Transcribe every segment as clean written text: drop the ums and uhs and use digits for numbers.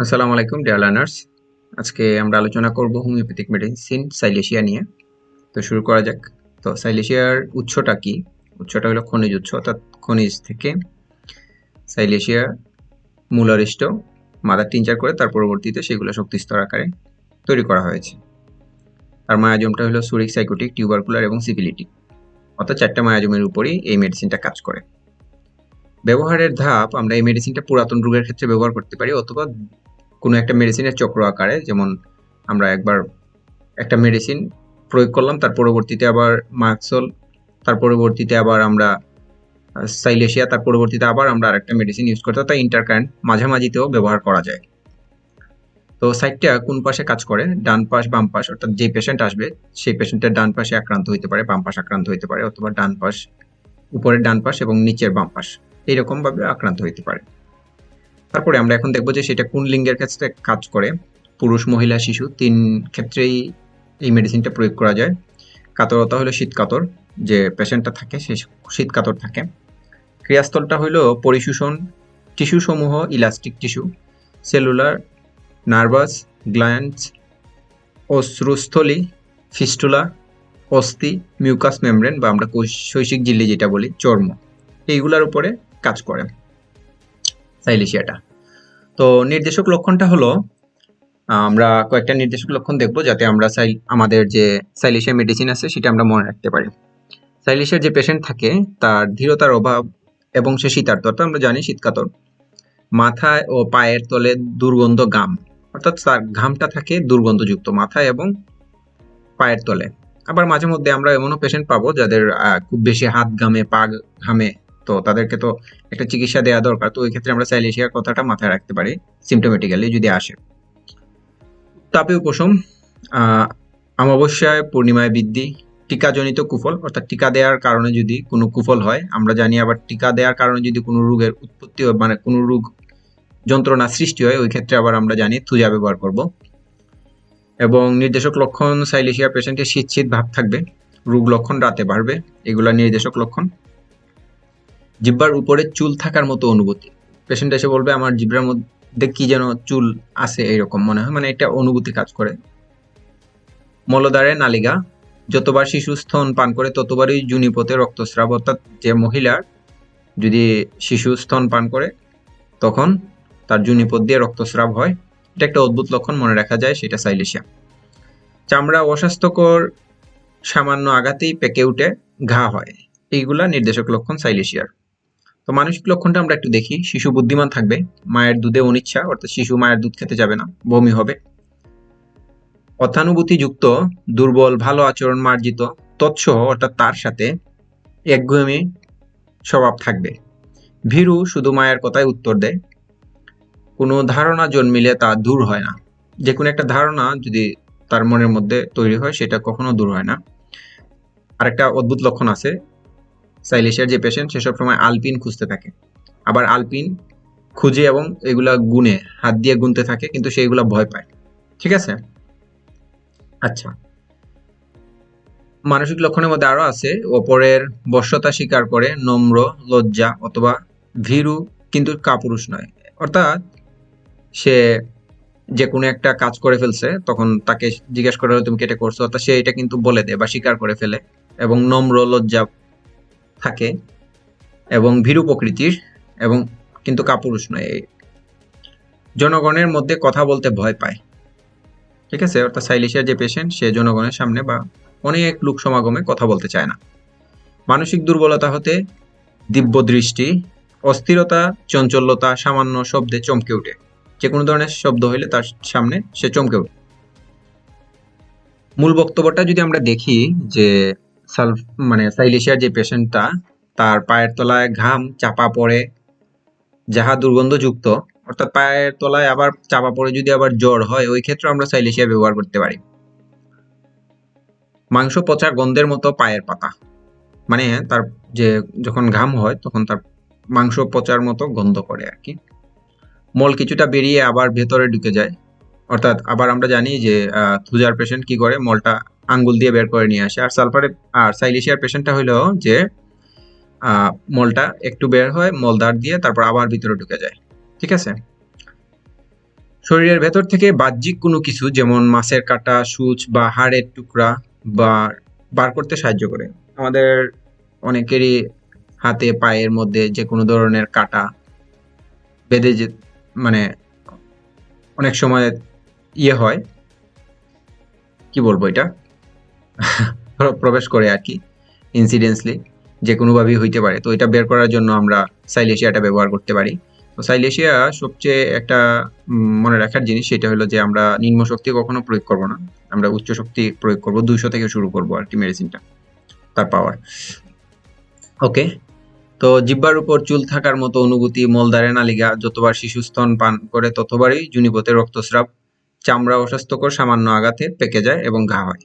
আসসালামু আলাইকুম dear learners. আজকে আমরা আলোচনা করব হোমিওপ্যাথিক মেডিসিন সাইলেশিয়া নিয়ে। তো শুরু করা যাক। তো সাইলেশিয়ার উৎসটা কি? উৎসটা হলো খনিজ উৎস, অর্থাৎ খনিজ থেকে সাইলেশিয়া মূলারিষ্ট মাদার টিনচার করে তার পরবর্তীতে সেগুলো শক্তিস্তর আকারে তৈরি করা হয়েছে। তার মায়াজমটা হলো সুরিক, সাইকোটিক, টিউবারকুলার এবং সিফিলিটিক, অর্থাৎ 4টা মায়াজমের উপরই এই মেডিসিনটা কাজ করে। ব্যবহারের ধাপ, আমরা এই মেডিসিনটা পুরাতন রোগের ক্ষেত্রে ব্যবহার করতে পারি, অথবা কোনো একটা মেডিসিনের চক্র আকারে, যেমন আমরা একবার একটা মেডিসিন প্রয়োগ করলাম, তার পরবর্তীতে আবার মাক্সল, তার পরবর্তীতে আবার আমরা সাইলেশিয়া, তার পরবর্তীতে আবার আমরা আরেকটা মেডিসিন ইউজ করতে, তাই ইন্টারকারেন্ট মাঝামাঝিতেও ব্যবহার করা যায়। তো সাইটটা কোন পাশে কাজ করে? ডান পাশ, বাম পাশ, অর্থাৎ যে পেশেন্ট আসবে সেই পেশেন্টের ডান পাশে আক্রান্ত হইতে পারে, বাম পাশ আক্রান্ত হইতে পারে, অথবা ডান পাশ, উপরের ডান পাশ এবং নিচের বাম পাশ, এইরকম ভাবে আক্রান্ত হইতে পারে। তারপরে আমরা এখন দেখবো যে সেটা কোন লিঙ্গের ক্ষেত্রে কাজ করে। পুরুষ, মহিলা, শিশু 3 ক্ষেত্রেই এই মেডিসিনটা প্রয়োগ করা যায়। কাতরতা হলো শীতকাতর, যে পেশেন্টটা থাকে সে শীতকাতর থাকে। ক্রিয়াস্থলটা হলো পরিশোষণ টিস্যু সমূহ, elastic tissue, cellular, nervous, glands, অশ্রুস্থলী, ফিস্টুলা, অস্থি, মিউকাস মেমব্রেন বা আমরা শৈশিক ঝিল্লি যেটা বলি, চর্ম, এইগুলার উপরে কাজ করে সাইলেশিয়াটা। তো নির্দেশক লক্ষণটা হলো, আমরা কয়েকটা নির্দেশক লক্ষণ দেখব যাতে আমরা আমাদের যে সাইলেশিয়া মেডিসিন আছে সেটা আমরা মনে রাখতে পারি। সাইলেশিয়ার যে পেশেন্ট থাকে তার ধীরতার অভাব এবং সে শীতার্ত, অর্থাৎ আমরা জানি শীতকাতর। মাথায় ও পায়ের তলে দুর্গন্ধ ঘাম, অর্থাৎ তার ঘামটা থাকে দুর্গন্ধযুক্ত মাথায় এবং পায়ের তলে। আবার মাঝে মধ্যে আমরা এমনও পেশেন্ট পাবো যাদের খুব বেশি হাত ঘামে, পা ঘামে, তো তাদেরকে তো একটা চিকিৎসা দেওয়া দরকার। তো ওই ক্ষেত্রে আমরা সাইলেশিয়ার কথাটা মাথায় রাখতে পারি সিমটোমেটিক্যালি যদি আসে। তাপে উপশম, অমাবস্যায় পূর্ণিমায় বৃদ্ধি, টিকাজনিত কুফল, অর্থাৎ টিকা দেওয়ার কারণে যদি কোনো কুফল হয় আমরা জানি, আবার টিকা দেওয়ার কারণে যদি কোনো রোগের উৎপত্তি হয়, মানে কোনো রোগ যন্ত্রণা সৃষ্টি হয়, ওই ক্ষেত্রে আবার আমরা জানি থুজা ব্যবহার করব। এবং নির্দেশক লক্ষণ, সাইলেশিয়া পেশেন্টের শীত শীত ভাব থাকবে, রোগ লক্ষণ রাতে বাড়বে, এগুলা নির্দেশক লক্ষণ। জিহ্বার উপরে চুল থাকার মতো অনুভূতি, পেশেন্ট এসে বলবে আমার জিহ্বার মধ্যে কি যেন চুল আছে এরকম মনে হয়, মানে এটা অনুভূতি কাজ করে। মলদ্বারে নালিকা, যতবার শিশু স্তন পান করে ততবারই যোনিপথে রক্তস্রাব, অর্থাৎ যে মহিলার যদি শিশু স্তন পান করে তখন তার যোনিপথ দিয়ে রক্তস্রাব হয়, এটা একটা অদ্ভুত লক্ষণ, মনে রাখা যায়, সেটা সাইলেশিয়া। চামড়া অস্বাস্থ্যকর, সামান্য আঘাতেই পেকে উঠে ঘা হয়, এইগুলা নির্দেশক লক্ষণ সাইলেশিয়ার। তো মানসিক লক্ষণটা আমরা একটু দেখি। শিশু বুদ্ধিমান থাকবে, মায়ের দুধে অনিচ্ছা, অর্থাৎ শিশু মায়ের দুধ খেতে যাবে না, বমি হবে। অত্যানুভূতিযুক্ত, দুর্বল, ভালো আচরণ মার্জিত, তৎসহ অর্থাৎ তার সাথে একগুঁয়েমি স্বভাব থাকবে। ভীরু, শুধু মায়ের কথায় উত্তর দেয়। কোনো ধারণা জন্মিলে তা দূর হয় না, যে কোনো একটা ধারণা যদি তার মনের মধ্যে তৈরি হয় সেটা কখনো দূর হয় না। আরেকটা অদ্ভুত লক্ষণ আছে, সাইলেশিয়ার যে পেশেন্ট সে সব সময় আলপিন খুঁজতে থাকে, আবার আলপিন খুঁজে এবং এগুলা গুনে হাত দিয়ে গুনতে থাকে, কিন্তু সেইগুলা ভয় পায়। ঠিক আছে, আচ্ছা। মানসিক লক্ষণের মধ্যে আরো আছে, অপরের বশ্যতা স্বীকার করে, নম্র, লজ্জা অথবা ভীরু কিন্তু কাপুরুষ নয়, অর্থাৎ সে যে কোনো একটা কাজ করে ফেলছে তখন তাকে জিজ্ঞেস করা হলো তুমি কি এটা করছো, অর্থাৎ সে এটা কিন্তু বলে দেয় বা স্বীকার করে ফেলে, এবং নম্র, লজ্জা থাকে এবং ভীরু প্রকৃতির, এবং কিন্তু কাপুরুষ নয়। জনগণের মধ্যে কথা বলতে ভয় পায়। ঠিক আছে, অর্থাৎ সাইলেশিয়ার যে পেশেন্ট সে জনগণের সামনে বা অনেক লোক সমাগমে কথা বলতে চায় না। মানসিক দুর্বলতা হতে দিব্য দৃষ্টি, অস্থিরতা, চঞ্চলতা, সামান্য শব্দে চমকে ওঠে, যে কোনো ধরনের শব্দ হইলে তার সামনে সে চমকে ওঠে। মূল বক্তব্যটা যদি আমরা দেখি যে সাইলেশিয়ার যে পেশেন্টটা, তার পায়ের তলায় ঘাম চাপা পড়ে যাহা দুর্গন্ধযুক্ত, অর্থাৎ পায়ের তলায় আবার চাপা পড়ে যদি আবার জ্বর হয়, ওই ক্ষেত্রে আমরা সাইলেশিয়া ব্যবহার করতে পারি। মাংস পচা গন্ধের মতো পায়ের পাতা, মানে তার যে যখন ঘাম হয় তখন তার মাংস পচার মতো গন্ধ করে আর কি। মল কিছুটা বেরিয়ে আবার ভেতরে ঢুকে যায়, অর্থাৎ আবার আমরা জানি যে থুজার পেশেন্ট কি করে, মলটা আঙ্গুল দিয়ে বের করে নিয়ে আসে। আর সাইলেশিয়ার পেশেন্টটা হইলো যে মলটা একটু বের হয় মলদার দিয়ে, তারপর আবার ভিতরে ঢুকে যায়। ঠিক আছে, শরীরের ভেতর থেকে বাহ্যিক কোনো কিছু যেমন মাছের কাঁটা, সূচ বা হাড়ের টুকরা বা বার করতে সাহায্য করে। আমাদের অনেকেরই হাতে পায়ের মধ্যে যে কোনো ধরনের কাঁটা বেঁধে যে মানে অনেক সময় হয়, কি বলবো এটা, প্রবেশ করে আর কি, ইনসিডেন্টলি যে কোনোভাবেই হইতে পারে। তো এটা বের করার জন্য আমরা সাইলেশিয়াটা ব্যবহার করতে পারি। তো সাইলেশিয়া সবচেয়ে একটা মনে রাখার জিনিস, সেটা হলো যে আমরা নিম্ন শক্তি কখনো প্রয়োগ করব না, আমরা উচ্চ শক্তি প্রয়োগ করব, 200 থেকে শুরু করব আর কি মেডিসিনটা, তার পাওয়ার। ওকে, তো জিহ্বার উপর চুল থাকার মতো অনুভূতি, মলদ্বারে নালিকা, যতবার শিশু স্তন পান করে ততবারই যোনিপথে রক্তস্রাব, চামড়া অস্বাস্থ্যকর, সামান্য আঘাতে পেকে যায় এবং ঘা হয়।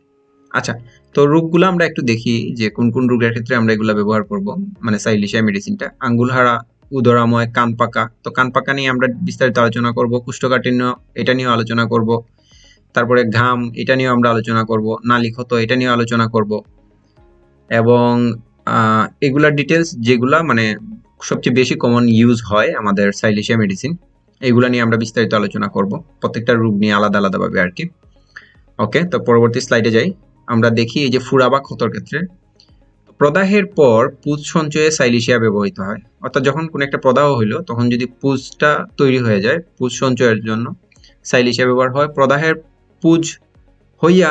আচ্ছা, তো রোগগুলো আমরা একটু দেখি যে কোন কোন রোগের ক্ষেত্রে আমরা এগুলো ব্যবহার করব, মানে সাইলেশিয়া মেডিসিনটা। আঙ্গুলহারা, উদরাময়, কান পাকা, তো কান পাকা নিয়ে আমরা বিস্তারিত আলোচনা করব। কুষ্ঠকাঠিন্য, এটা নিয়েও আলোচনা করব। তারপরে ঘাম, এটা নিয়েও আমরা আলোচনা করব। নালীক্ষত, এটা নিয়েও আলোচনা করব। এবং এগুলার ডিটেলস যেগুলা মানে সবচেয়ে বেশি কমন ইউজ হয় আমাদের সাইলেশিয়া মেডিসিন, এগুলা নিয়ে আমরা বিস্তারিত আলোচনা করব, প্রত্যেকটা রোগ নিয়ে আলাদা আলাদাভাবে আর কি। ওকে, তো পরবর্তী স্লাইডে যাই। আমরা দেখি এই যে ফুরা বা ক্ষতর ক্ষেত্রে প্রদাহের পর পুজ সঞ্চয়ে সাইলেশিয়া ব্যবহৃত হয়। অর্থাৎ যখন কোনো একটা প্রদাহ হইলো তখন যদি পুজটা তৈরি হয়ে যায়, পুজ সঞ্চয়ের জন্য সাইলেশিয়া ব্যবহার হয়। প্রদাহের পুজ হইয়া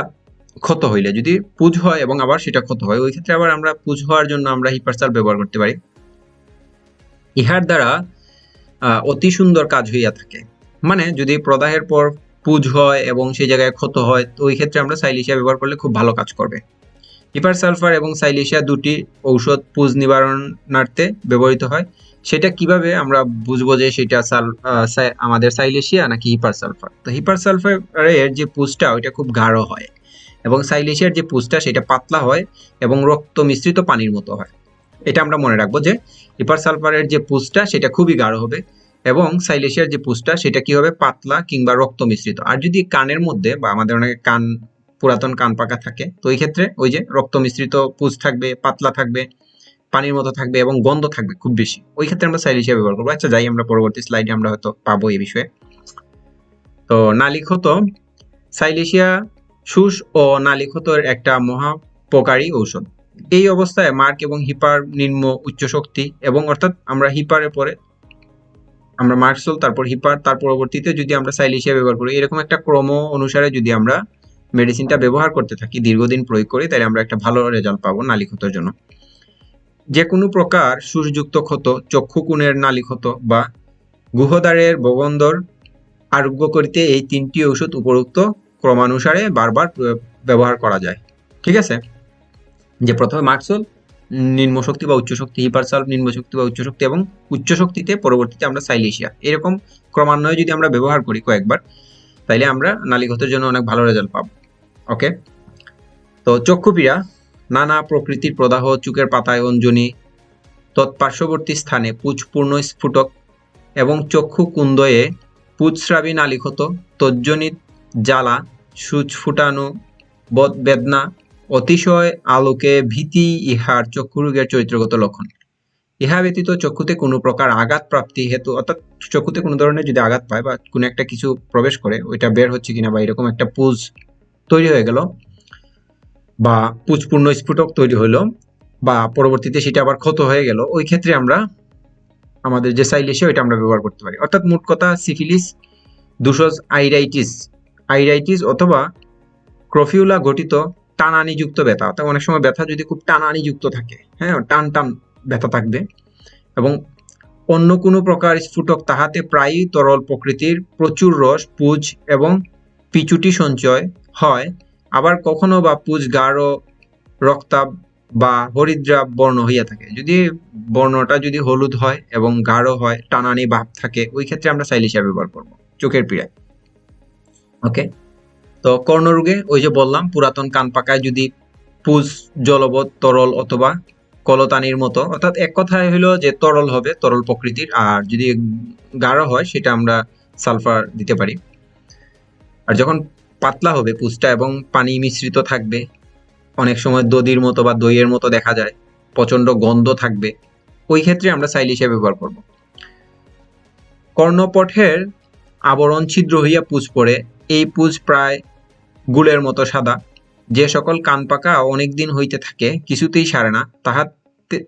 ক্ষত হইলে, যদি পুজ হয় এবং আবার সেটা ক্ষত হয়, ওই ক্ষেত্রে আবার আমরা পুজ হওয়ার জন্য আমরা হিপারসাল ব্যবহার করতে পারি। ইহার দ্বারা অতি সুন্দর কাজ হইয়া থাকে। মানে যদি প্রদাহের পর পুজ হয় এবং সেই জায়গায় ক্ষত হয়, তো ওই ক্ষেত্রে আমরা সাইলেশিয়া ব্যবহার করলে খুব ভালো কাজ করবে। হিপার সালফার এবং সাইলেশিয়া দুটি ঔষধ পুজ নিবারণার্থে ব্যবহৃত হয়। সেটা কিভাবে আমরা বুঝবো যে সেটা আমাদের সাইলেশিয়া নাকি হিপার সালফার? তো হিপার সালফারের যে পুজটা ওইটা খুব গাঢ় হয় এবং সাইলেশিয়ার যে পুজটা সেটা পাতলা হয় এবং রক্ত মিশ্রিত পানির মতো হয়। এটা আমরা মনে রাখবো যে হিপার সালফারের যে পুজটা সেটা খুবই গাঢ় হবে এবং সাইলেশিয়ার যে পুজটা সেটা কি হবে, পাতলা কিংবা রক্ত মিশ্রিত। আর যদি কানের মধ্যে বা আমাদের অনেক কান, পুরাতন কান পাকা থাকে, তো এই ক্ষেত্রে ওই যে রক্ত মিশ্রিত পুজ থাকবে, পাতলা থাকবে, পানির মতো থাকবে এবং গন্ধ থাকবে খুব বেশি, ওই ক্ষেত্রে আমরা সাইলেশিয়া ব্যবহার করবো। আচ্ছা যাই, আমরা পরবর্তী স্লাইডে আমরা হয়তো পাবো এই বিষয়ে। তো নালীক্ষত, সাইলেশিয়া শুষ ও নালীক্ষতর একটা মহাপকারী ঔষধ। এই অবস্থায় মার্ক এবং হিপার নিম্ন উচ্চ শক্তি, এবং অর্থাৎ আমরা হিপারের পরে আমরা মার্কসোল, তারপর হিপার, তার পরবর্তীতে যদি আমরা সাইলেশিয়া ব্যবহার করি, এরকম একটা ক্রম অনুসারে যদি আমরা মেডিসিনটা ব্যবহার করতে থাকি, দীর্ঘদিন প্রয়োগ করি, তাহলে আমরা একটা ভালো রেজাল্ট পাবো নালীক্ষতর জন্য। যে কোনো প্রকার শুষযুক্ত ক্ষত, চক্ষুকোণের নালীক্ষত বা গুহদ্বারের বগন্দর আরোগ্য করিতে এই তিনটি ঔষধ উপরোক্ত ক্রমানুসারে বারবার ব্যবহার করা যায়। ঠিক আছে, যে প্রথমে মার্কসোল নিম্ন শক্তি বা উচ্চ শক্তি, হিপারসালফ নিম্ন শক্তি বা উচ্চ শক্তি, এবং উচ্চ শক্তিতে পরবর্তীতে আমরা সাইলেশিয়া, এরকম ক্রমান্বয়ে যদি আমরা ব্যবহার করি কয়েকবার, তাইলে আমরা নালীক্ষতের জন্য অনেক ভালো রেজাল্ট পাবো। ওকে, তো চক্ষুপীড়া, নানা প্রকৃতির প্রদাহ, চোখের পাতায় অঞ্জনি, তৎপার্শ্ববর্তী স্থানে পুজপূর্ণ স্ফুটক এবং চক্ষু কুন্দয়ে পুজস্রাবী নালীক্ষত, তজ্জনিত জ্বালা, সূচ ফুটানো, বেদনা, অতিশয় আলোকে ভীতি ইহার চক্ষুরোগের চরিত্রগত লক্ষণ। ইহা ব্যতীত চক্ষুতে কোনো প্রকার আঘাত প্রাপ্তি হেতু, অর্থাৎ চক্ষুতে কোনো ধরনের যদি আঘাত পায় বা কোনো একটা কিছু প্রবেশ করে, ওইটা বের হচ্ছে কিনা, বা এরকম একটা পুজ তৈরি হয়ে গেল বা পুজপূর্ণ স্ফুটক তৈরি হলো বা পরবর্তীতে সেটা আবার ক্ষত হয়ে গেল, ওই ক্ষেত্রে আমরা আমাদের যে সাইলেশিয়া ওইটা আমরা ব্যবহার করতে পারি। অর্থাৎ মোট কথা, সিফিলিস, দুশোজ আইরাইটিস অথবা ক্রফিউলা ঘটিত টানানিযুক্ত ব্যথা, অর্থাৎ অনেক সময় ব্যথা যদি খুব টানানিযুক্ত থাকে, হ্যাঁ, টান টান ব্যথা থাকবে, এবং অন্য কোনো প্রকার স্ফুটক, তাহাতে প্রায়ই তরল প্রকৃতির প্রচুর রস, পুজ এবং পিচুটি সঞ্চয় হয়, আবার কখনো বা পুজ গাঢ় রক্তাভ বা হরিদ্রাভ বর্ণ হইয়া থাকে। যদি বর্ণটা যদি হলুদ হয় এবং গাঢ় হয়, টানানি ভাব থাকে, ওই ক্ষেত্রে আমরা সাইলেশিয়া ব্যবহার করব চোখের পীড়ায়। ওকে, তো কর্ণরোগে ওই যে বললাম, পুরাতন কান পাকায় যদি পুজ জলবৎ, তরল অথবা কলতানির মতো, অর্থাৎ এক কথায় হলো যে তরল হবে, তরল প্রকৃতির, আর যদি গাঢ় হয় সেটা আমরা সালফার দিতে পারি। আর যখন পাতলা হবে পুজটা এবং পানি মিশ্রিত থাকবে, অনেক সময় দধির মতো বা দইয়ের মতো দেখা যায়, প্রচন্ড গন্ধ থাকবে, ওই ক্ষেত্রে আমরা সাইলেশিয়া ব্যবহার করব। কর্ণপটের আবরণ ছিদ্র হইয়া পুঁজ পড়ে, এই পুঁজ প্রায় গুলের মতো সাদা। যে সকল কান পাকা অনেকদিন হইতে থাকে, কিছুতেই সারে না,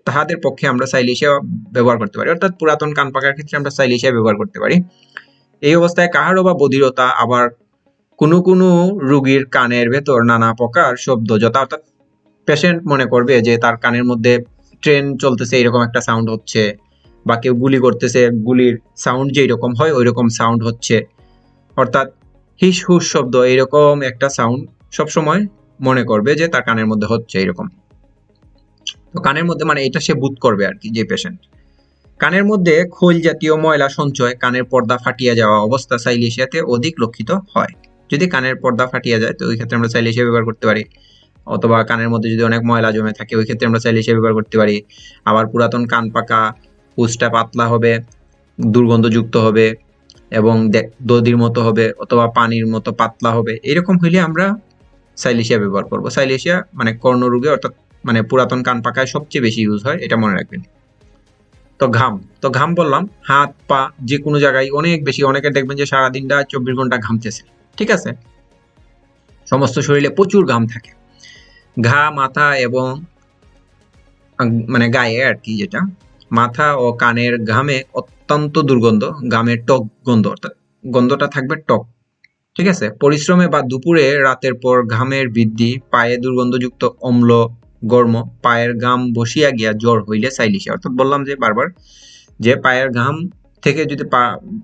তাহাদের পক্ষে আমরা সাইলেশিয়া ব্যবহার করতে পারি। অর্থাৎ পুরাতন কান পাকার ক্ষেত্রে আমরা সাইলেশিয়া ব্যবহার করতে পারি। এই অবস্থায় কাহারও বা বধিরতা, আবার কোনো কোনো রোগীর কানের ভেতর নানা প্রকার শব্দ, যথা অর্থাৎ পেশেন্ট মনে করবে যে তার কানের মধ্যে ট্রেন চলতেছে এরকম একটা সাউন্ড হচ্ছে, বা কেউ গুলি করতেছে, গুলির সাউন্ড যে এরকম হয় ওই রকম সাউন্ড হচ্ছে, অর্থাৎ হিস হুস শব্দ এরকম একটা সাউন্ড সবসময় মনে করবে যে তার কানের মধ্যে হচ্ছে এরকম। তো কানের মধ্যে মানে এটা সে বোধ করবে আর কি, যে পেশেন্ট। কানের মধ্যে খোল জাতীয় ময়লা সঞ্চয়, কানের পর্দা ফাটিয়া যাওয়া অবস্থা সাইলেশিয়াতে অধিক লক্ষিত হয়। যদি কানের পর্দা ফাটিয়া যায় তো ওই ক্ষেত্রে আমরা সাইলেশিয়া ব্যবহার করতে পারি, অথবা কানের মধ্যে যদি অনেক ময়লা জমে থাকে ওই ক্ষেত্রে আমরা সাইলেশিয়া ব্যবহার করতে পারি। আবার পুরাতন কান পাকা, পুঁজটা পাতলা হবে, দুর্গন্ধযুক্ত হবে এবং দধির মতো হবে, অথবা পানির মতো পাতলা হবে, এরকম হইলে আমরা সাইলেশিয়া ব্যবহার করব। সাইলেশিয়া মানে কর্ণরোগে, অর্থাৎ মানে পুরাতন কান পাকায় সবচেয়ে বেশি ইউজ হয়, এটা মনে রাখবেন। তো ঘাম বললাম, হাত পা যে কোনো জায়গায় অনেক বেশি, অনেকে দেখবেন যে সারাদিনটা 24 ঘন্টা ঘামতেছে, ঠিক আছে, সমস্ত শরীরে প্রচুর ঘাম থাকে। ঘা মাথা এবং মানে গায়ে আর কি, যেটা মাথা ও কানের ঘামে অত্যন্ত দুর্গন্ধ, ঘামের টক গন্ধ, অর্থাৎ গন্ধটা থাকবে টক, ঠিক আছে। পরিশ্রমে বা দুপুরে রাতের পর ঘামের বৃদ্ধি, পায়ে দুর্গন্ধযুক্ত অম্ল গর্ম, পায়ের ঘাম বসিয়া গিয়া জ্বর হইলে সাইলেশিয়া। অর্থাৎ বললাম যে বারবার যে পায়ের ঘাম থেকে যদি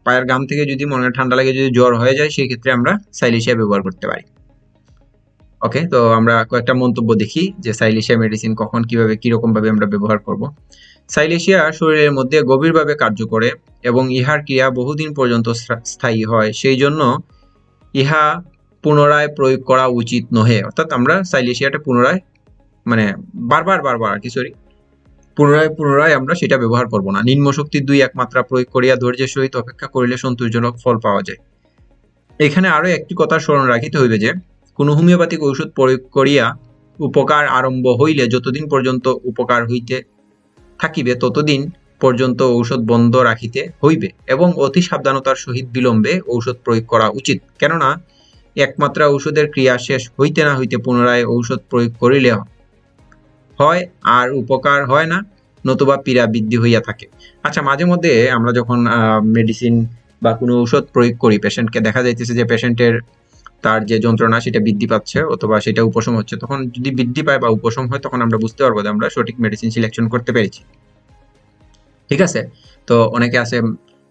পায়ের ঘাম থেকে যদি মনে ঠান্ডা লাগে, যদি জ্বর হয়ে যায়, সেই ক্ষেত্রে আমরা সাইলেশিয়া ব্যবহার করতে পারি। ওকে, তো আমরা কয়েকটা মন্তব্য দেখি যে সাইলেশিয়া মেডিসিন কখন কিভাবে কিরকম ভাবে আমরা ব্যবহার করব। সাইলেশিয়া শরীরের মধ্যে গভীরভাবে কার্য করে এবং ইহার ক্রিয়া বহুদিন পর্যন্ত স্থায়ী হয়, সেই জন্য ইহা পুনরায় প্রয়োগ করা উচিত নহে। অর্থাৎ আমরা সাইলেশিয়াটা পুনরায় মানে বারবার আর কি পুনরায় আমরা সেটা ব্যবহার করব না। নিম্ন শক্তির 2-1 মাত্রা প্রয়োগ করিয়া ধৈর্যের সহিত অপেক্ষা করিলে সন্তোষজনক ফল পাওয়া যায়। এখানে আরো একটি কথা স্মরণ রাখিতে হইবে যে কোন হোমিওপ্যাথিক ঔষধ প্রয়োগ করিয়া উপকার আরম্ভ হইলে যতদিন পর্যন্ত উপকার হইতে থাকিবে ততদিন পর্যন্ত ঔষধ বন্ধ রাখিতে হইবে এবং অতি সাবধানতার সহিত বিলম্বে ঔষধ প্রয়োগ করা উচিত। কেননা একমাত্রা ঔষধের ক্রিয়া শেষ হইতে না হইতে পুনরায় ঔষধ প্রয়োগ করিলে হয় আর উপকার হয় না, নতুবা পীড়া বৃদ্ধি হইয়া থাকে। আচ্ছা, মাঝে মধ্যে আমরা যখন মেডিসিন বা কোনো ঔষধ প্রয়োগ করি, পেশেন্টকে দেখা যাইতেছে যে পেশেন্টের তার যে যন্ত্রণা সেটা বৃদ্ধি পাচ্ছে অথবা সেটা উপশম হচ্ছে, তখন যদি বৃদ্ধি পায় বা উপশম হয় তখন আমরা বুঝতে পারবো যে আমরা সঠিক মেডিসিন সিলেকশন করতে পেরেছি, ঠিক আছে। তো অনেকে আছে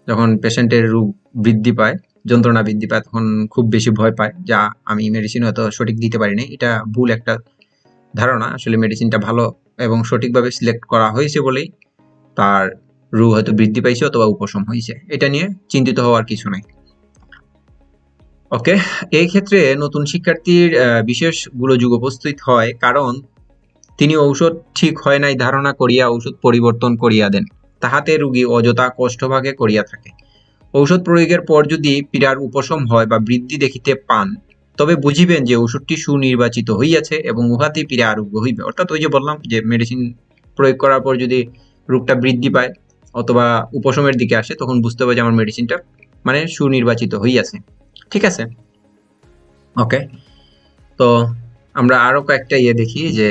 যখন পেশেন্টের রোগ বৃদ্ধি পায়, যন্ত্রণা বৃদ্ধি পায়, তখন খুব বেশি ভয় পায় যা আমি মেডিসিন হয়তো সঠিক দিতে পারিনি। এটা ভুল একটা ধারণা। আসলে মেডিসিনটা ভালো এবং সঠিকভাবে সিলেক্ট করা হয়েছে বলেই তার রোগ হয়তো বৃদ্ধি পাইছে অথবা উপশম হয়েছে, এটা নিয়ে চিন্তিত হওয়ার কিছু নাই। ওকে, এই ক্ষেত্রে নতুন শিক্ষার্থীর বিশেষ গোলযোগ উপস্থিত হয়, কারণ তিনি ঔষধ ঠিক হয় নাই ধারণা করিয়া ঔষধ পরিবর্তন করিয়া দেন, তাহাতে রোগী অযথা কষ্টভাগে করিয়া থাকে। ঔষধ প্রয়োগের পর যদি পীড়ার উপশম হয় বা বৃদ্ধি দেখিতে পান, তবে বুঝিবেন যে ওষুধটি সুনির্বাচিত হইয়াছে এবং উহাতে পীড়া আরোগ্য হইবে। অর্থাৎ ওই যে বললাম যে মেডিসিন প্রয়োগ করার পর যদি রোগটা বৃদ্ধি পায় অথবা উপশমের দিকে আসে, তখন বুঝতে হবে যে আমার মেডিসিনটা মানে সুনির্বাচিত হইয়াছে, ঠিক আছে। ওকে, তো আমরা আরো কয়েকটা দেখি যে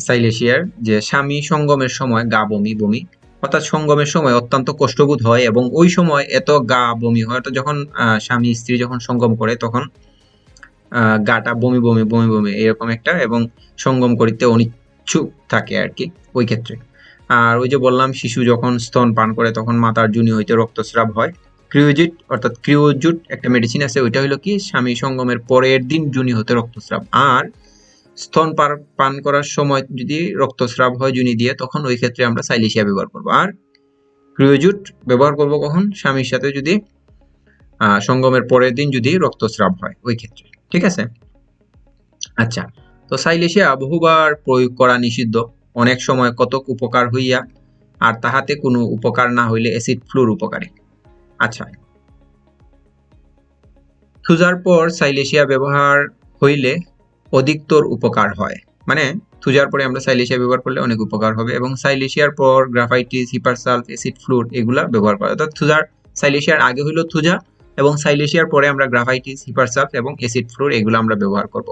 সাইলেশিয়ার যে স্বামী সঙ্গমের সময় গা বমি বমি, অর্থাৎ সঙ্গমের সময় অত্যন্ত কষ্টবোধ হয় এবং ওই সময় এত গা বমি হয়, অর্থাৎ যখন স্বামী স্ত্রী যখন সঙ্গম করে তখন গাটা বমি বমি বমি বমি এরকম একটা, এবং সঙ্গম করিতে অনিচ্ছুক থাকে আর কি ওই ক্ষেত্রে। আর ওই যে বললাম শিশু যখন স্তন পান করে তখন মাতার যোনি হইতে রক্তস্রাব হয়। ক্রিওজুট একটা মেডিসিন আছে, ওইটা হলো কি স্বামী সঙ্গমের পরের দিন যোনি হতে রক্তস্রাব। আর স্তন পান করার সময় যদি রক্তস্রাব হয় যোনি দিয়ে, তখন ওই ক্ষেত্রে আমরা সাইলেশিয়া ব্যবহার করব। আর ক্রিওজুট ব্যবহার করব কখন? স্বামীর সাথে যদি সঙ্গমের পরের দিন যদি রক্তস্রাব হয় ওই ক্ষেত্রে, ঠিক আছে। আচ্ছা, তো সাইলেশিয়া বহুবার প্রয়োগ করা নিষিদ্ধ, অনেক সময় কতক উপকার হইয়া আর তাহাতে কোনো উপকার না হইলে অ্যাসিড ফ্লুর উপকারী। আচ্ছা, থুজার পর সাইলেশিয়া ব্যবহার হইলে অধিকতর উপকার হয়, মানে থুজার পরে আমরা সাইলেশিয়া ব্যবহার করলে অনেক উপকার হবে, এবং সাইলেশিয়ার পর গ্রাফাইটিস, হিপারসালফ, অ্যাসিড ফ্লুর এগুলা ব্যবহার করা। অর্থাৎ সাইলেশিয়ার আগে হইলো থুজা, এবং সাইলেশিয়ার পরে আমরা গ্রাফাইটিস, হিপারসালফ এবং অ্যাসিড ফ্লোর এগুলো আমরা ব্যবহার করব।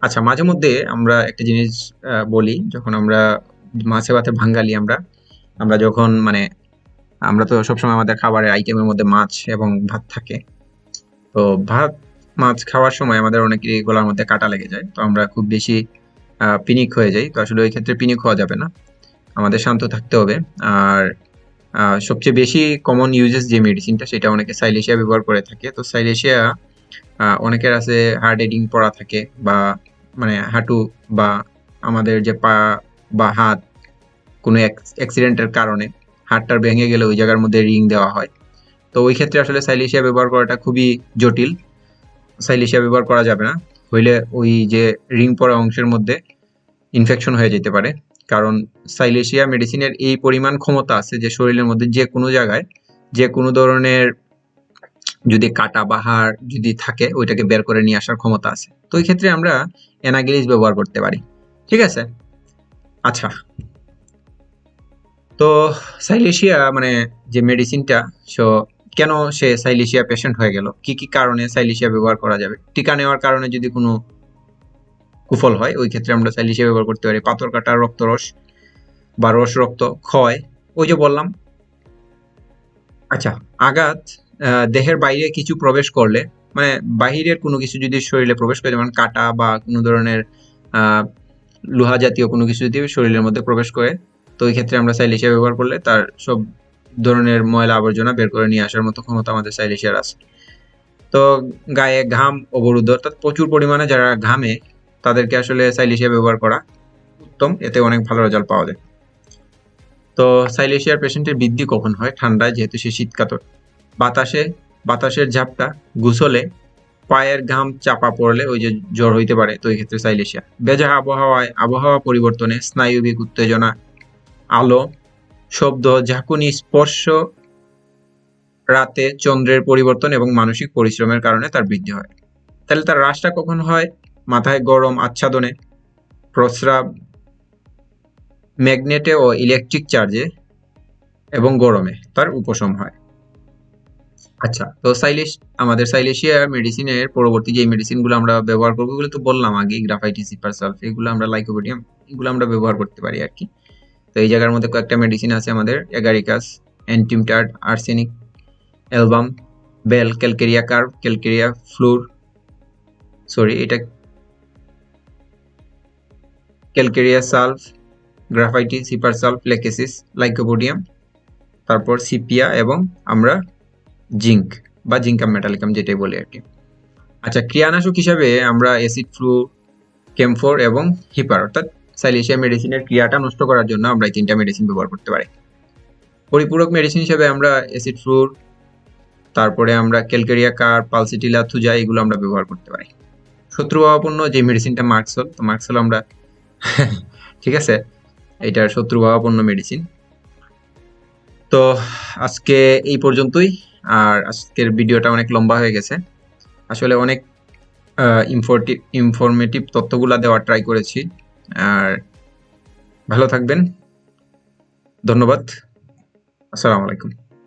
আচ্ছা, মাঝে মধ্যে আমরা একটা জিনিস বলি, যখন আমরা মাছে ভাতে বাঙালি আমরা যখন মানে আমরা তো সবসময় আমাদের খাবারের আইটেমের মধ্যে মাছ এবং ভাত থাকে। তো ভাত মাছ খাওয়ার সময় আমাদের অনেকেরই গলার মধ্যে কাটা লেগে যায়, তো আমরা খুব বেশি পিনিক হয়ে যাই। তো আসলে ওই ক্ষেত্রে পিনিক হওয়া যাবে না, আমাদের শান্ত থাকতে হবে। আর সবচেয়ে বেশি কমন ইউজেস যে মেডিসিনটা, সেটা অনেকে সাইলেশিয়া ব্যবহার করে থাকে। তো সাইলেশিয়া অনেকের আছে হার্ট এডিং পড়া থাকে, বা মানে হাঁটু বা আমাদের যে পা বা হাত কোনো অ্যাক্সিডেন্টের কারণে হাড়টার ভেঙে গেলে ওই জায়গার মধ্যে রিং দেওয়া হয়। তো ওই ক্ষেত্রে আসলে সাইলেশিয়া ব্যবহার করাটা খুবই জটিল। সাইলেশিয়া ব্যবহার করা যাবে না, হইলে ওই যে রিং পড়া অংশের মধ্যে ইনফেকশন হয়ে যেতে পারে। কারণ সাইলেশিয়া মেডিসিনের এই পরিমাণ ক্ষমতা আছে যে শরীরের মধ্যে যে কোনো জায়গায় যে কোনো ধরনের যদি কাটা বা হাড় যদি থাকে, ওইটাকে বের করে নিয়ে আসার ক্ষমতা আছে। তো ওই ক্ষেত্রে আমরা অ্যানাগিলিস ব্যবহার করতে পারি। ঠিক আছে? আচ্ছা, তো সাইলেশিয়া মানে যে মেডিসিনটা, সো কেন সে সাইলেশিয়া পেশেন্ট হয়ে গেল, কি কি কারণে সাইলেশিয়া ব্যবহার করা যাবে? টিকা নেওয়ার কারণে যদি কোনো কুফল হয়, ওই ক্ষেত্রে আমরা সাইলেশিয়া ব্যবহার করতে পারি। পাথর কাটা, রক্তরস বা রস রক্ত ক্ষয়, ওই যে বললাম। আচ্ছা, আঘাত, দেহের বাইরে কিছু প্রবেশ করলে, মানে বাহিরের কোনো কিছু যদি শরীরে প্রবেশ করে, যেমন কাটা বা কোনো ধরনের লোহা জাতীয় কোনো কিছু যদি শরীরের মধ্যে প্রবেশ করে, তো ওই ক্ষেত্রে আমরা সাইলেশিয়া ব্যবহার করলে তার সব ধরনের ময়লা আবর্জনা বের করে নিয়ে আসার মতো ক্ষমতা আমাদের সাইলেশিয়ার আছে। তো গায়ে ঘাম অবরুদ্ধ, অর্থাৎ প্রচুর পরিমাণে যারা ঘামে তাদেরকে আসলে সাইলেশিয়া ব্যবহার করা উত্তম, এতে অনেক ভালো রেজাল্ট পাওয়া যায়। তো সাইলেশিয়ার পেশেন্টের বৃদ্ধি কখন হয়? ঠান্ডায়, যেহেতু সে শীতকাতর। বাতাসের ঝাপটা, গোসলে, পায়ের ঘাম চাপা পড়লে ওই যে জ্বর হইতে পারে, তো এই ক্ষেত্রে সাইলেশিয়া। ভেজা আবহাওয়ায়, আবহাওয়া পরিবর্তনে, স্নায়ুবিক উত্তেজনা, আলো, শব্দ, ঝাঁকুনি, স্পর্শ, রাতে চন্দ্রের পরিবর্তন এবং মানসিক পরিশ্রমের কারণে তার বৃদ্ধি হয়। তাহলে তার হ্রাসটা কখন হয়? মাথায় গরম আচ্ছাদনে, প্রস্রাব, ম্যাগনেটে ও ইলেকট্রিক চার্জে এবং গরমে তার উপশম হয়। আচ্ছা, তো আমাদের সাইলেশিয়া মেডিসিনের পরবর্তী যে মেডিসিনগুলো আমরা ব্যবহার করবো, এগুলো তো বললাম আগে, গ্রাফাইটিস, হিপারসালফ, এগুলো আমরা লাইকোপোডিয়াম, এগুলো আমরা ব্যবহার করতে পারি আর কি। তো এই জায়গার মধ্যে কয়েকটা মেডিসিন আছে আমাদের: agaricus, antim tart, arsenic, album, bell, calcarea carb, calcarea fluor, এটা calcarea sulph, graphites, hepar sulph, lachesis, lycopodium, তারপর সিপিয়া, এবং আমরা জিঙ্ক বা জিঙ্কাম মেটালিকাম যেটাই বলি আর কি। আচ্ছা, ক্রিয়ানাশক হিসাবে আমরা অ্যাসিড ফ্লু, কেমফোর এবং হিপার, অর্থাৎ সাইলেশিয়া মেডিসিনের ক্রিয়াটা নষ্ট করার জন্য আমরা এই তিনটা মেডিসিন ব্যবহার করতে পারি। পরিপূরক মেডিসিন হিসেবে আমরা অ্যাসিড ফ্লুর, তারপরে আমরা ক্যালকেরিয়া কার্ভ, পালসিটিলা, থুজা, এগুলো আমরা ব্যবহার করতে পারি। শত্রুভাবাপন্ন যে মেডিসিনটা মার্কসল, তো মার্কসল আমরা ঠিক আছে, এটার শত্রুভাবাপন্ন মেডিসিন। তো আজকে এই পর্যন্তই। আর আজকের ভিডিওটা অনেক লম্বা হয়ে গেছে, আসলে অনেক ইনফরমেটিভ তথ্যগুলা দেওয়ার ট্রাই করেছি। আর ভালো থাকবেন, ধন্যবাদ, আসসালামু আলাইকুম।